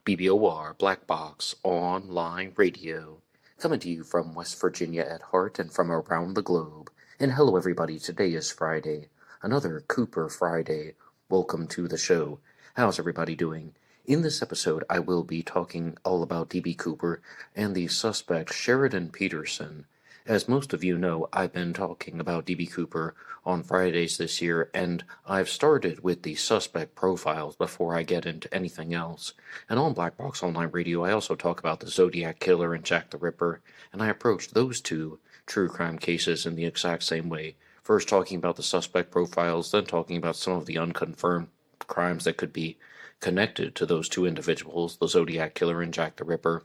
BBOR Black Box Online Radio, coming to you from West Virginia at heart and from around the globe. And hello everybody, today is Friday, another Cooper Friday. Welcome to the show. How's everybody doing? In this episode, I will be talking all about DB Cooper and the suspect Sheridan Peterson. As most of you know, I've been talking about DB Cooper on Fridays this year, and I've started with the suspect profiles before I get into anything else. And on Black Box Online Radio, I also talk about the Zodiac Killer and Jack the Ripper, and I approach those two true crime cases in the exact same way. First talking about the suspect profiles, then talking about some of the unconfirmed crimes that could be connected to those two individuals, the Zodiac Killer and Jack the Ripper,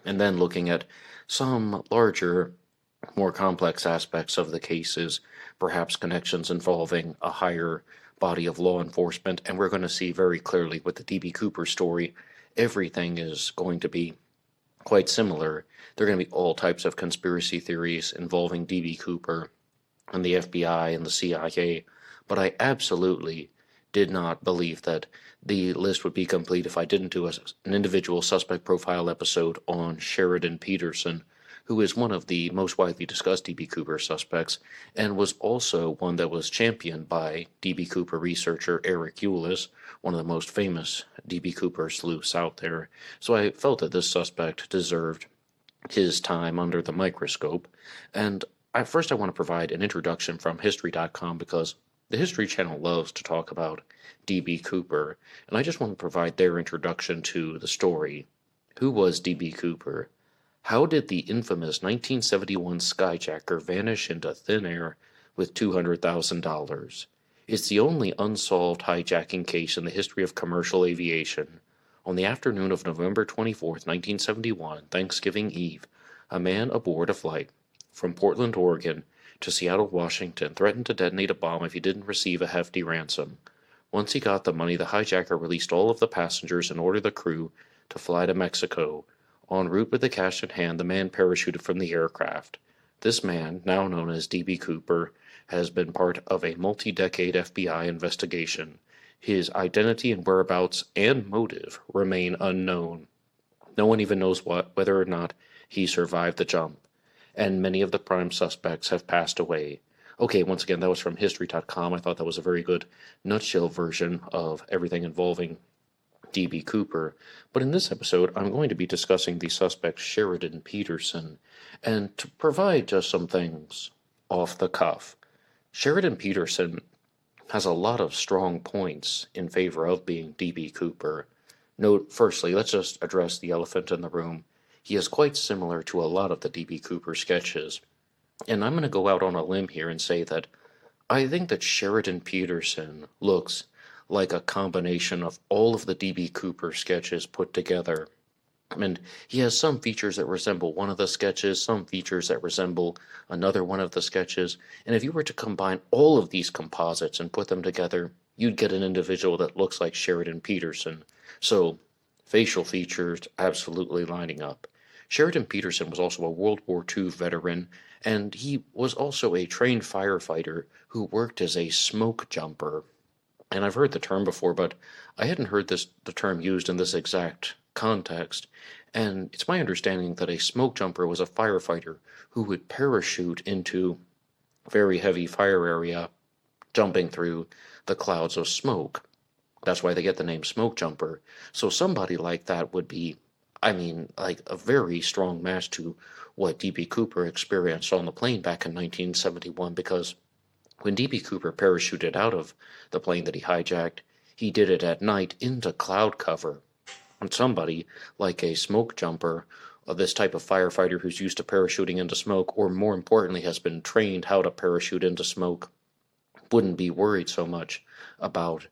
and then looking at some larger, more complex aspects of the cases, perhaps connections involving a higher body of law enforcement, and we're going to see very clearly with the DB Cooper story, everything is going to be quite similar. There are going to be all types of conspiracy theories involving DB Cooper and the FBI and the CIA, but I absolutely did not believe that the list would be complete if I didn't do an individual suspect profile episode on Sheridan Peterson, who is one of the most widely discussed DB Cooper suspects, and was also one that was championed by DB Cooper researcher Eric Ulis, one of the most famous DB Cooper sleuths out there. So I felt that this suspect deserved his time under the microscope. And first I want to provide an introduction from History.com, because the History Channel loves to talk about DB Cooper, and I just want to provide their introduction to the story. Who was DB Cooper? How did the infamous 1971 skyjacker vanish into thin air with $200,000? It's the only unsolved hijacking case in the history of commercial aviation. On the afternoon of November 24th, 1971, Thanksgiving Eve, a man aboard a flight from Portland, Oregon, to Seattle, Washington, threatened to detonate a bomb if he didn't receive a hefty ransom. Once he got the money, the hijacker released all of the passengers and ordered the crew to fly to Mexico. En route with the cash in hand, the man parachuted from the aircraft. This man, now known as DB Cooper, has been part of a multi-decade FBI investigation. His identity and whereabouts and motive remain unknown. No one even knows whether or not he survived the jump, and many of the prime suspects have passed away. Okay, once again, that was from History.com. I thought that was a very good nutshell version of everything involving DB Cooper, but in this episode I'm going to be discussing the suspect Sheridan Peterson, and to provide just some things off the cuff. Sheridan Peterson has a lot of strong points in favor of being DB Cooper. Note, firstly, let's just address the elephant in the room. He is quite similar to a lot of the DB Cooper sketches, and I'm going to go out on a limb here and say that I think that Sheridan Peterson looks like a combination of all of the DB Cooper sketches put together. And he has some features that resemble one of the sketches, some features that resemble another one of the sketches, and if you were to combine all of these composites and put them together, you'd get an individual that looks like Sheridan Peterson. So, facial features absolutely lining up. Sheridan Peterson was also a World War II veteran, and he was also a trained firefighter who worked as a smoke jumper. And I've heard the term before, but I hadn't heard the term used in this exact context. And it's my understanding that a smoke jumper was a firefighter who would parachute into a very heavy fire area, jumping through the clouds of smoke. That's why they get the name smoke jumper. So somebody like that would be, like a very strong match to what DB Cooper experienced on the plane back in 1971, because when DB Cooper parachuted out of the plane that he hijacked, he did it at night into cloud cover. And somebody like a smoke jumper, or this type of firefighter who's used to parachuting into smoke, or more importantly has been trained how to parachute into smoke, wouldn't be worried so much about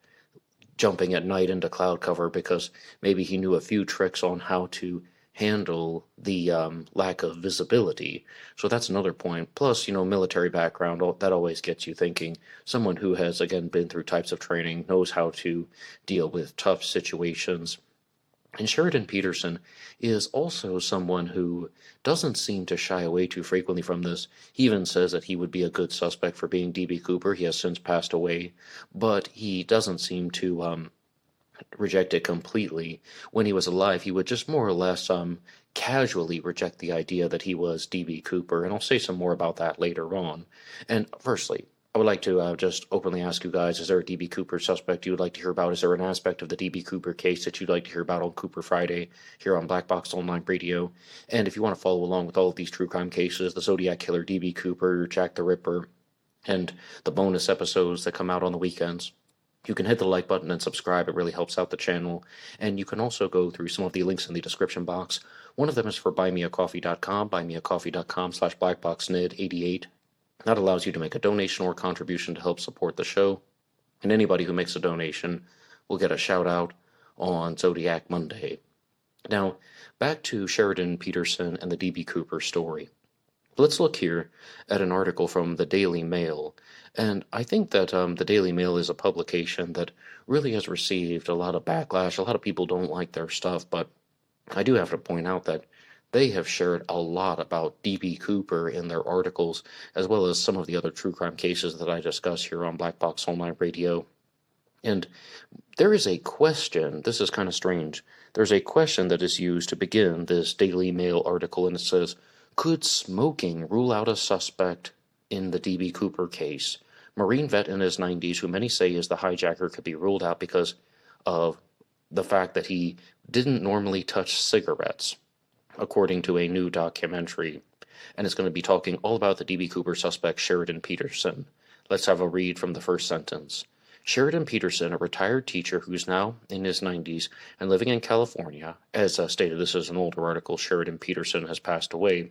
jumping at night into cloud cover, because maybe he knew a few tricks on how to handle the lack of visibility. So that's another point. Plus, military background, that always gets you thinking. Someone who has, again, been through types of training, knows how to deal with tough situations. And Sheridan Peterson is also someone who doesn't seem to shy away too frequently from this. He even says that he would be a good suspect for being DB Cooper. He has since passed away, but he doesn't seem to reject it completely. When he was alive, he would just more or less casually reject the idea that he was D.B. Cooper, and I'll say some more about that later on. And firstly, I would like to just openly ask you guys, is there a D.B. Cooper suspect you would like to hear about? Is there an aspect of the D.B. Cooper case that you'd like to hear about on Cooper Friday here on Black Box Online Radio? And if you want to follow along with all of these true crime cases, the Zodiac Killer, D.B. Cooper, Jack the Ripper, and the bonus episodes that come out on the weekends, you can hit the like button and subscribe. It really helps out the channel. And you can also go through some of the links in the description box. One of them is for BuyMeACoffee.com, BuyMeACoffee.com/BlackBoxNid88. That allows you to make a donation or contribution to help support the show. And anybody who makes a donation will get a shout out on Zodiac Monday. Now, back to Sheridan Peterson and the D.B. Cooper story. Let's look here at an article from the Daily Mail, and I think that the Daily Mail is a publication that really has received a lot of backlash. A lot of people don't like their stuff, but I do have to point out that they have shared a lot about D.B. Cooper in their articles, as well as some of the other true crime cases that I discuss here on Black Box Online Radio. And there is a question, this is kind of strange, there's a question that is used to begin this Daily Mail article, and it says, could smoking rule out a suspect in the D.B. Cooper case? Marine vet in his 90s, who many say is the hijacker, could be ruled out because of the fact that he didn't normally touch cigarettes, according to a new documentary. And it's going to be talking all about the D.B. Cooper suspect, Sheridan Peterson. Let's have a read from the first sentence. Sheridan Peterson, a retired teacher who's now in his 90s and living in California, as stated, this is an older article, Sheridan Peterson has passed away.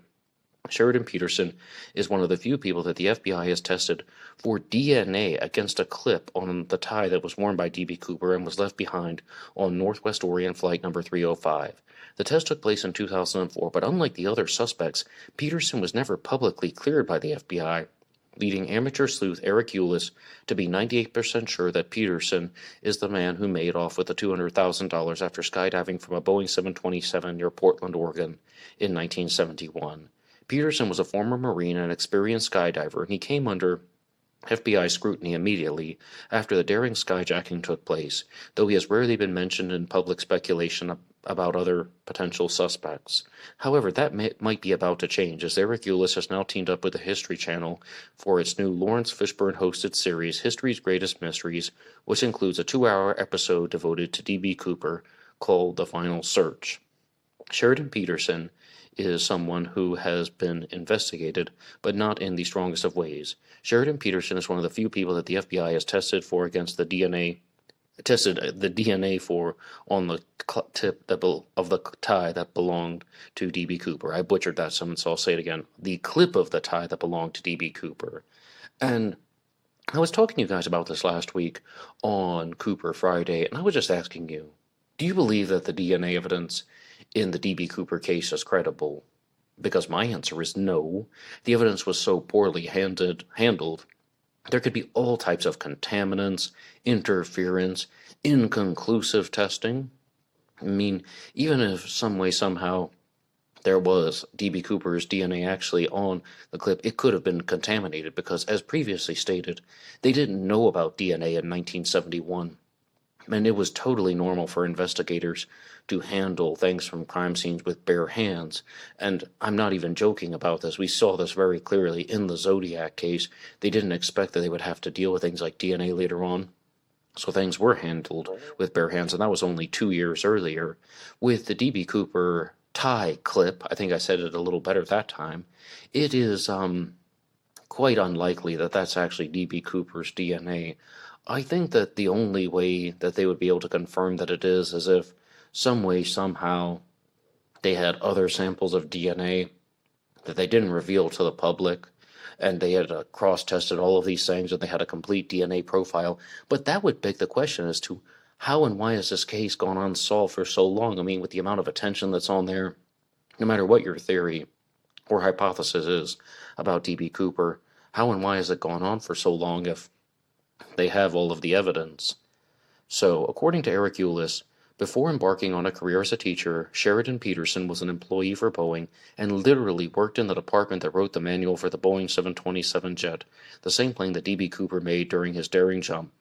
Sheridan Peterson is one of the few people that the FBI has tested for DNA against a clip on the tie that was worn by D.B. Cooper and was left behind on Northwest Orient flight number 305. The test took place in 2004, but unlike the other suspects, Peterson was never publicly cleared by the FBI, leading amateur sleuth Eric Eulis to be 98% sure that Peterson is the man who made off with the $200,000 after skydiving from a Boeing 727 near Portland, Oregon in 1971. Peterson was a former Marine and experienced skydiver, and he came under FBI scrutiny immediately after the daring skyjacking took place, though he has rarely been mentioned in public speculation about other potential suspects. However, that might be about to change, as Eric Eulis has now teamed up with the History Channel for its new Lawrence Fishburne-hosted series, History's Greatest Mysteries, which includes a 2-hour episode devoted to D.B. Cooper called The Final Search. Sheridan Peterson is someone who has been investigated, but not in the strongest of ways. Sheridan Peterson is one of the few people that the FBI has tested for against the DNA, for on the tip of the tie that belonged to D.B. Cooper. I butchered that some, so I'll say it again. The clip of the tie that belonged to D.B. Cooper. And I was talking to you guys about this last week on Cooper Friday, and I was just asking you, do you believe that the DNA evidence in the D.B. Cooper case is credible? Because my answer is no. The evidence was so poorly handled. There could be all types of contaminants, interference, inconclusive testing. I mean, even if some way, somehow, there was D.B. Cooper's DNA actually on the clip, it could have been contaminated because, as previously stated, they didn't know about DNA in 1971. And it was totally normal for investigators to handle things from crime scenes with bare hands. And I'm not even joking about this. We saw this very clearly in the Zodiac case. They didn't expect that they would have to deal with things like DNA later on. So things were handled with bare hands, and that was only 2 years earlier. With the D.B. Cooper tie clip, I think I said it a little better that time, it is quite unlikely that that's actually D.B. Cooper's DNA. I think that the only way that they would be able to confirm that it is if some way, somehow, they had other samples of DNA that they didn't reveal to the public, and they had cross-tested all of these things, and they had a complete DNA profile. But that would beg the question as to how and why has this case gone unsolved for so long? I mean, with the amount of attention that's on there, no matter what your theory or hypothesis is about D.B. Cooper, how and why has it gone on for so long if they have all of the evidence? So, according to Eric Eulis, before embarking on a career as a teacher, Sheridan Peterson was an employee for Boeing and literally worked in the department that wrote the manual for the Boeing 727 jet, the same plane that D.B. Cooper made during his daring jump.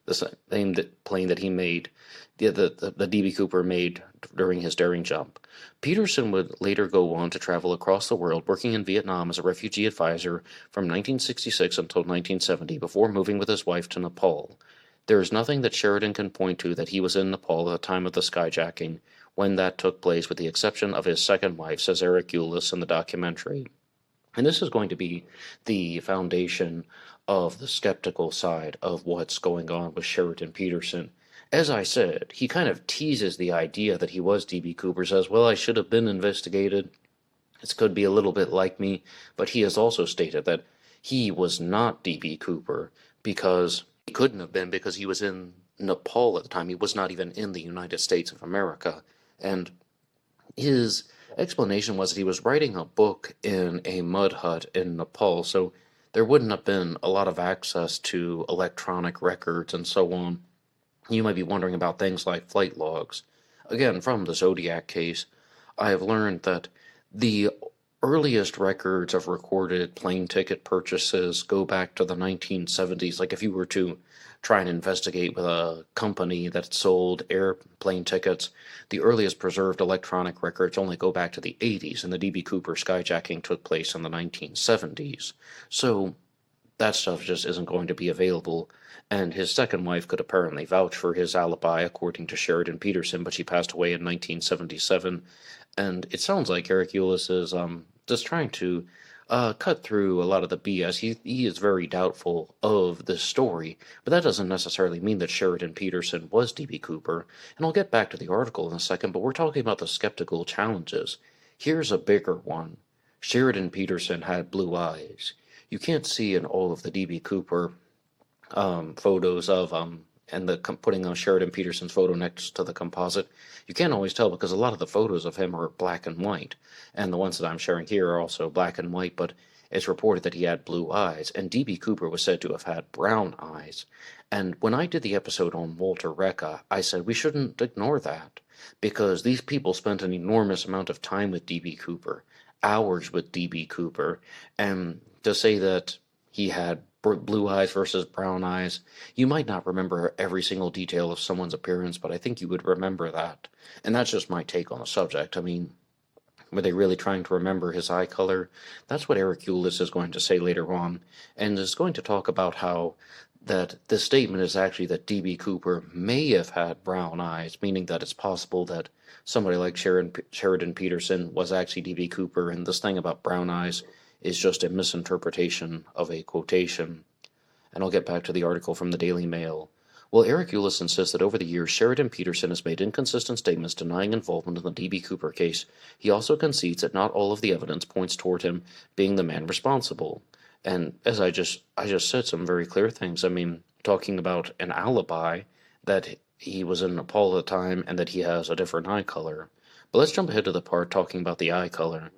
the same plane that he made, the DB Cooper made during his daring jump. Peterson would later go on to travel across the world, working in Vietnam as a refugee advisor from 1966 until 1970, before moving with his wife to Nepal. There is nothing that Sheridan can point to that he was in Nepal at the time of the skyjacking, when that took place, with the exception of his second wife, says Eric Eulis in the documentary. And this is going to be the foundation of the skeptical side of what's going on with Sheridan Peterson. As I said, he kind of teases the idea that he was D.B. Cooper, says, well, I should have been investigated. This could be a little bit like me, but he has also stated that he was not D.B. Cooper because he couldn't have been, because he was in Nepal at the time. He was not even in the United States of America. And his explanation was that he was writing a book in a mud hut in Nepal, so there wouldn't have been a lot of access to electronic records and so on. You might be wondering about things like flight logs. Again, from the Zodiac case, I have learned that the earliest records of recorded plane ticket purchases go back to the 1970s. Like if you were to try and investigate with a company that sold airplane tickets, the earliest preserved electronic records only go back to the 80s, and the D.B. Cooper skyjacking took place in the 1970s. So that stuff just isn't going to be available, and his second wife could apparently vouch for his alibi, according to Sheridan Peterson, but she passed away in 1977, and it sounds like Eric Eulis is just trying to cut through a lot of the BS. He is very doubtful of this story, but that doesn't necessarily mean that Sheridan Peterson was D.B. Cooper, and I'll get back to the article in a second, but we're talking about the skeptical challenges. Here's a bigger one. Sheridan Peterson had blue eyes. You can't see in all of the D.B. Cooper photos of and putting on Sheridan Peterson's photo next to the composite, you can't always tell because a lot of the photos of him are black and white, and the ones that I'm sharing here are also black and white, but it's reported that he had blue eyes, and D.B. Cooper was said to have had brown eyes. And when I did the episode on Walter Recca, I said we shouldn't ignore that, because these people spent an enormous amount of time with D.B. Cooper, hours with D.B. Cooper, and to say that he had blue eyes versus brown eyes, you might not remember every single detail of someone's appearance, but I think you would remember that. And that's just my take on the subject. I mean, were they really trying to remember his eye color? That's what Eric Eulis is going to say later on, and is going to talk about how that this statement is actually that D.B. Cooper may have had brown eyes, meaning that it's possible that somebody like Sheridan Peterson was actually D.B. Cooper, and this thing about brown eyes is just a misinterpretation of a quotation. And I'll get back to the article from the Daily Mail. Well, Eric Eulis insists that over the years, Sheridan Peterson has made inconsistent statements denying involvement in the D.B. Cooper case. He also concedes that not all of the evidence points toward him being the man responsible. And as I just said some very clear things. I mean, talking about an alibi, that he was in Nepal at the time and that he has a different eye color. But let's jump ahead to the part talking about the eye color.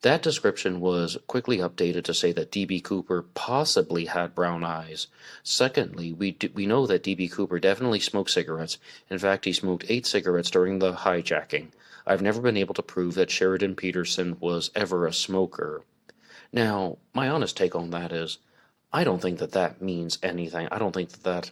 That description was quickly updated to say that D.B. Cooper possibly had brown eyes. Secondly, we know that D.B. Cooper definitely smoked cigarettes. In fact, he smoked 8 cigarettes during the hijacking. I've never been able to prove that Sheridan Peterson was ever a smoker. Now, my honest take on that is, I don't think that that means anything. I don't think that that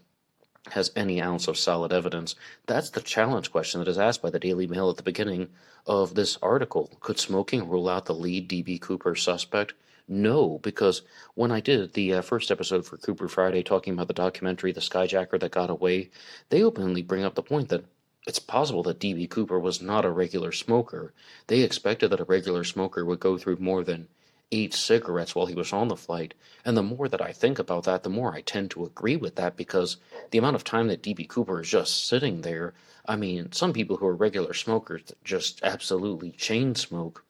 has any ounce of solid evidence. That's the challenge question that is asked by the Daily Mail at the beginning of this article. Could smoking rule out the lead D.B. Cooper suspect? No, because when I did the first episode for Cooper Friday talking about the documentary The Skyjacker That Got Away, they openly bring up the point that it's possible that D.B. Cooper was not a regular smoker. They expected that a regular smoker would go through more than 8 cigarettes while he was on the flight, and the more that I think about that, the more I tend to agree with that, because the amount of time that D.B. Cooper is just sitting there, I mean, some people who are regular smokers just absolutely chain smoke,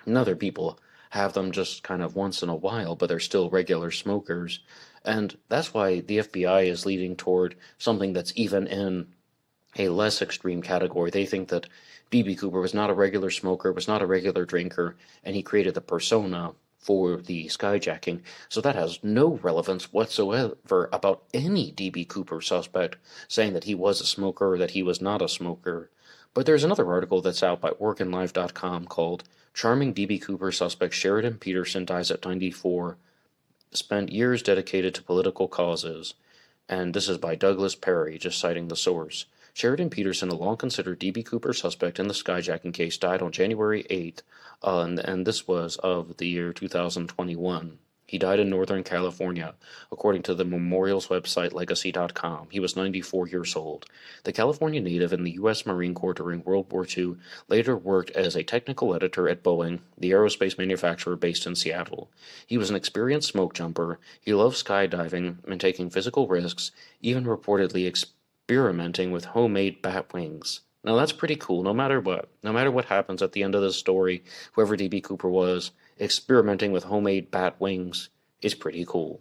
and other people have them just kind of once in a while, but they're still regular smokers, and that's why the FBI is leading toward something that's even in a less extreme category. They think that D.B. Cooper was not a regular smoker, was not a regular drinker, and he created the persona for the skyjacking, so that has no relevance whatsoever about any D.B. Cooper suspect saying that he was a smoker or that he was not a smoker. But there's another article that's out by OregonLive.com called Charming D.B. Cooper Suspect Sheridan Peterson Dies at 94, Spent Years Dedicated to Political Causes. And this is by Douglas Perry, just citing the source. Sheridan Peterson, a long-considered D.B. Cooper suspect in the skyjacking case, died on January 8th, and this was of the year 2021. He died in Northern California, according to the memorial's website Legacy.com. He was 94 years old. The California native in the U.S. Marine Corps during World War II later worked as a technical editor at Boeing, the aerospace manufacturer based in Seattle. He was an experienced smoke jumper. He loved skydiving and taking physical risks, even reportedly experimenting with homemade bat wings. Now that's pretty cool. No matter what happens at the end of this story, whoever D.B. Cooper was, experimenting with homemade bat wings is pretty cool.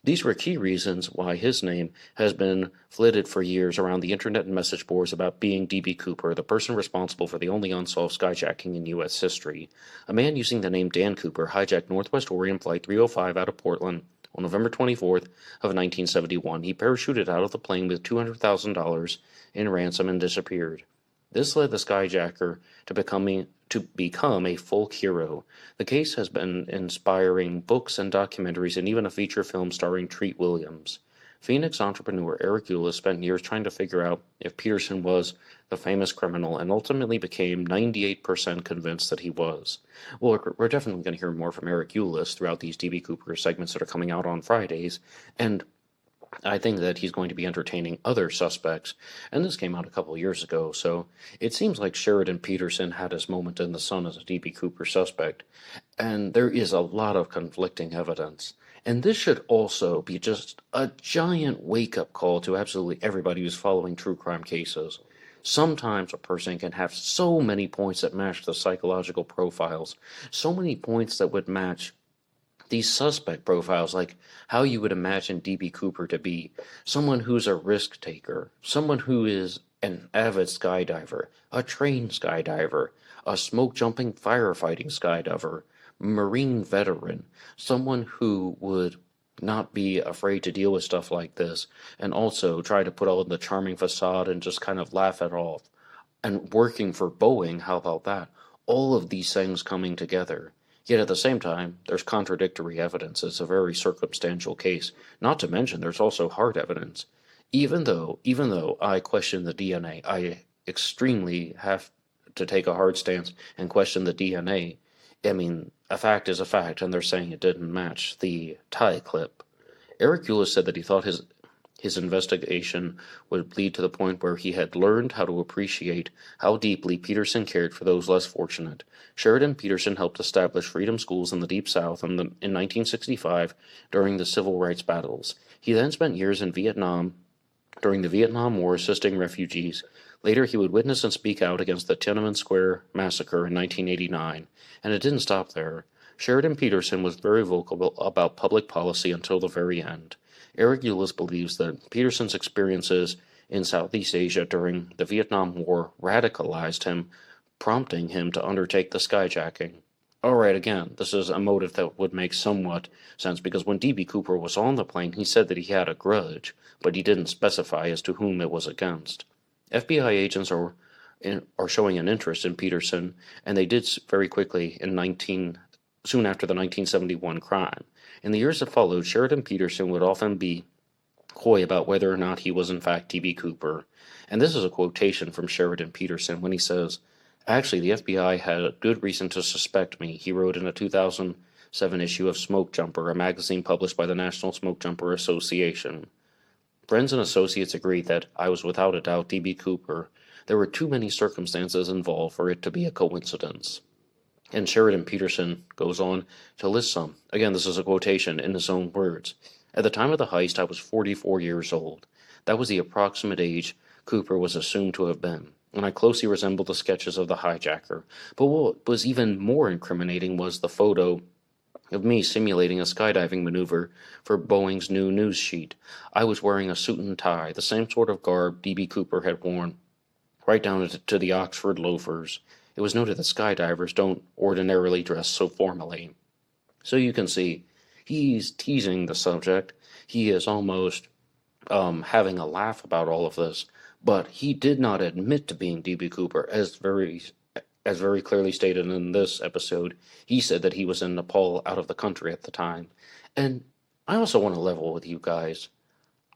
These were key reasons why his name has been flitted for years around the internet and message boards about being D.B. Cooper, the person responsible for the only unsolved skyjacking in U.S. history. A man using the name Dan Cooper hijacked Northwest Orient Flight 305 out of Portland on November 24th of 1971. He parachuted out of the plane with $200,000 in ransom and disappeared. This led the skyjacker to become a folk hero. The case has been inspiring books and documentaries and even a feature film starring Treat Williams. Phoenix entrepreneur Eric Ulis spent years trying to figure out if Peterson was the famous criminal and ultimately became 98% convinced that he was. Well, we're definitely going to hear more from Eric Ulis throughout these D.B. Cooper segments that are coming out on Fridays, and I think that he's going to be entertaining other suspects, and this came out a couple years ago, so it seems like Sheridan Peterson had his moment in the sun as a D.B. Cooper suspect, and there is a lot of conflicting evidence. And this should also be just a giant wake-up call to absolutely everybody who's following true crime cases. Sometimes a person can have so many points that match the psychological profiles, so many points that would match these suspect profiles, like how you would imagine D.B. Cooper to be someone who's a risk taker, someone who is an avid skydiver, a trained skydiver, a smoke jumping firefighting skydiver, Marine veteran, someone who would not be afraid to deal with stuff like this, and also try to put on the charming facade and just kind of laugh it off. And working for Boeing, how about that? All of these things coming together. Yet at the same time, there's contradictory evidence. It's a very circumstantial case. Not to mention, there's also hard evidence. Even though I question the DNA, I extremely have to take a hard stance and question the DNA. I mean, a fact is a fact, and they're saying it didn't match the tie clip. Eric Ulis said that he thought his investigation would lead to the point where he had learned how to appreciate how deeply Peterson cared for those less fortunate. Sheridan Peterson helped establish freedom schools in the Deep South in 1965 during the civil rights battles. He then spent years in Vietnam during the Vietnam War assisting refugees. Later, he would witness and speak out against the Tiananmen Square massacre in 1989, and it didn't stop there. Sheridan Peterson was very vocal about public policy until the very end. Eric Ulis believes that Peterson's experiences in Southeast Asia during the Vietnam War radicalized him, prompting him to undertake the skyjacking. Alright, again, this is a motive that would make somewhat sense, because when D.B. Cooper was on the plane, he said that he had a grudge, but he didn't specify as to whom it was against. FBI agents are showing an interest in Peterson, and they did very quickly soon after the 1971 crime. In the years that followed, Sheridan Peterson would often be coy about whether or not he was in fact D.B. Cooper. And this is a quotation from Sheridan Peterson when he says, "Actually, the FBI had a good reason to suspect me," he wrote in a 2007 issue of Smoke Jumper, a magazine published by the National Smoke Jumper Association. Friends and associates agreed that I was without a doubt D.B. Cooper. There were too many circumstances involved for it to be a coincidence. And Sheridan Peterson goes on to list some. Again, this is a quotation in his own words. "At the time of the heist, I was 44 years old. That was the approximate age Cooper was assumed to have been, and I closely resembled the sketches of the hijacker. But what was even more incriminating was the photo of me simulating a skydiving maneuver for Boeing's new news sheet. I was wearing a suit and tie, the same sort of garb D.B. Cooper had worn, right down to the Oxford loafers. It was noted that skydivers don't ordinarily dress so formally." So you can see, he's teasing the subject. He is almost having a laugh about all of this, but he did not admit to being D.B. Cooper, as very clearly stated in this episode. He said that he was in Nepal, out of the country at the time. And I also want to level with you guys.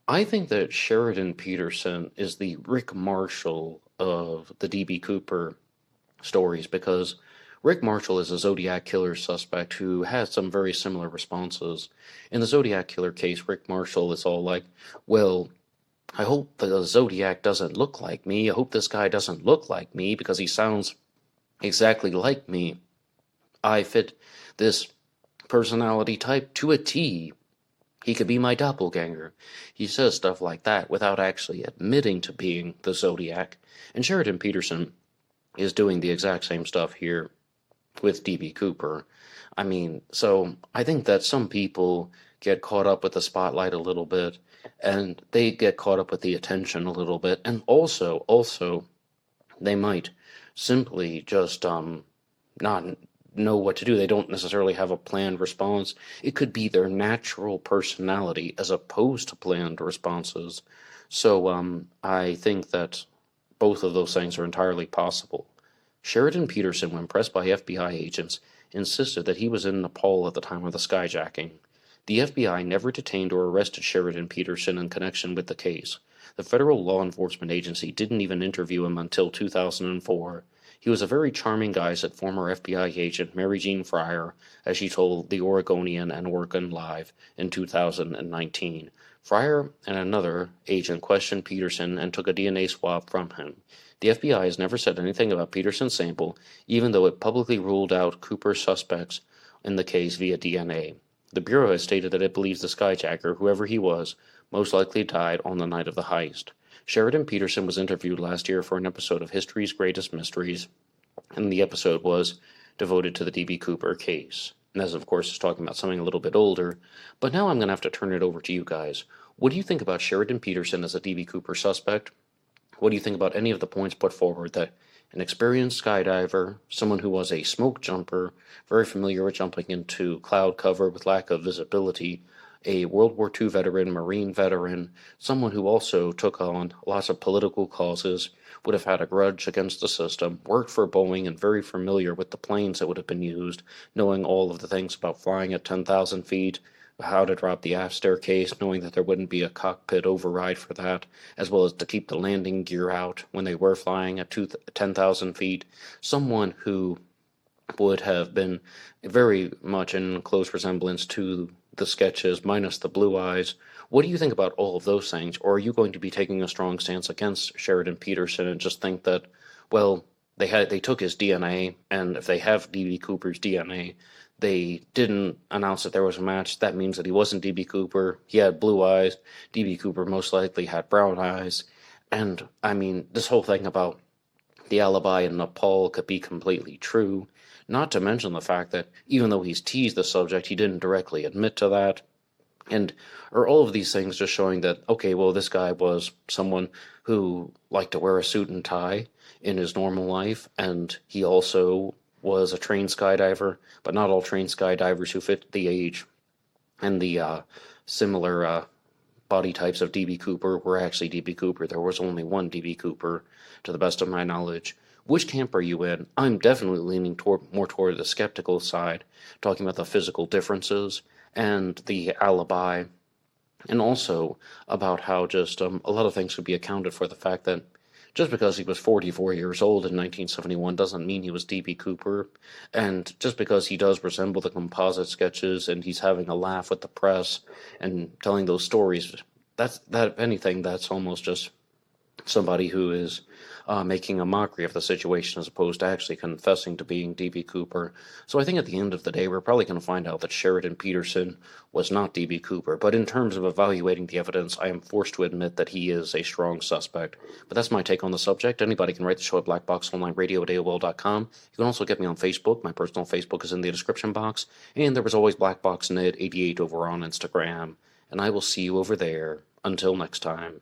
I think that Sheridan Peterson is the Rick Marshall of the D.B. Cooper stories because Rick Marshall is a Zodiac killer suspect who has some very similar responses. In the Zodiac killer case, Rick Marshall is all like, well, I hope the Zodiac doesn't look like me. I hope this guy doesn't look like me because he sounds exactly like me. I fit this personality type to a T. He could be my doppelganger. He says stuff like that without actually admitting to being the Zodiac. And Sheridan Peterson is doing the exact same stuff here with D.B. Cooper. I mean, so I think that some people get caught up with the spotlight a little bit, and they get caught up with the attention a little bit, and also, they might simply just not know what to do. They don't necessarily have a planned response. It could be their natural personality as opposed to planned responses. So I think that both of those things are entirely possible. Sheridan Peterson, when pressed by FBI agents, insisted that he was in Nepal at the time of the skyjacking. The FBI never detained or arrested Sheridan Peterson in connection with the case. The federal law enforcement agency didn't even interview him until 2004. He was a very charming guy, said former FBI agent Mary Jean Fryer, as she told The Oregonian and Oregon Live in 2019. Fryer and another agent questioned Peterson and took a DNA swab from him. The FBI has never said anything about Peterson's sample, even though it publicly ruled out Cooper's suspects in the case via DNA. The Bureau has stated that it believes the skyjacker, whoever he was, most likely died on the night of the heist. Sheridan Peterson was interviewed last year for an episode of History's Greatest Mysteries, and the episode was devoted to the D.B. Cooper case. And as, of course, is talking about something a little bit older. But now I'm going to have to turn it over to you guys. What do you think about Sheridan Peterson as a D.B. Cooper suspect? What do you think about any of the points put forward that an experienced skydiver, someone who was a smoke jumper, very familiar with jumping into cloud cover with lack of visibility, a World War II veteran, Marine veteran, someone who also took on lots of political causes, would have had a grudge against the system, worked for Boeing and very familiar with the planes that would have been used, knowing all of the things about flying at 10,000 feet, how to drop the aft staircase, knowing that there wouldn't be a cockpit override for that, as well as to keep the landing gear out when they were flying at 10,000 feet. Someone who would have been very much in close resemblance to the sketches, minus the blue eyes. What do you think about all of those things? Or are you going to be taking a strong stance against Sheridan Peterson and just think that, well, they took his DNA, and if they have D.B. Cooper's DNA, they didn't announce that there was a match. That means that he wasn't D.B. Cooper. He had blue eyes. D.B. Cooper most likely had brown eyes. And, I mean, this whole thing about the alibi in Nepal could be completely true. Not to mention the fact that even though he's teased the subject, he didn't directly admit to that. And are all of these things just showing that, okay, well, this guy was someone who liked to wear a suit and tie in his normal life, and he also was a trained skydiver, but not all trained skydivers who fit the age and the similar body types of D.B. Cooper were actually D.B. Cooper. There was only one D.B. Cooper, to the best of my knowledge. Which camp are you in? I'm definitely leaning more toward the skeptical side, talking about the physical differences and the alibi, and also about how just a lot of things could be accounted for the fact that just because he was 44 years old in 1971 doesn't mean he was D.B. Cooper, and just because he does resemble the composite sketches and he's having a laugh with the press and telling those stories, that if anything, that's almost just somebody who is making a mockery of the situation as opposed to actually confessing to being D.B. Cooper. So I think at the end of the day, we're probably going to find out that Sheridan Peterson was not D.B. Cooper. But in terms of evaluating the evidence, I am forced to admit that he is a strong suspect. But that's my take on the subject. Anybody can write the show at BlackBoxOnlineRadio at AOL.com. You can also get me on Facebook. My personal Facebook is in the description box. And there was always BlackBoxNet88 over on Instagram. And I will see you over there. Until next time.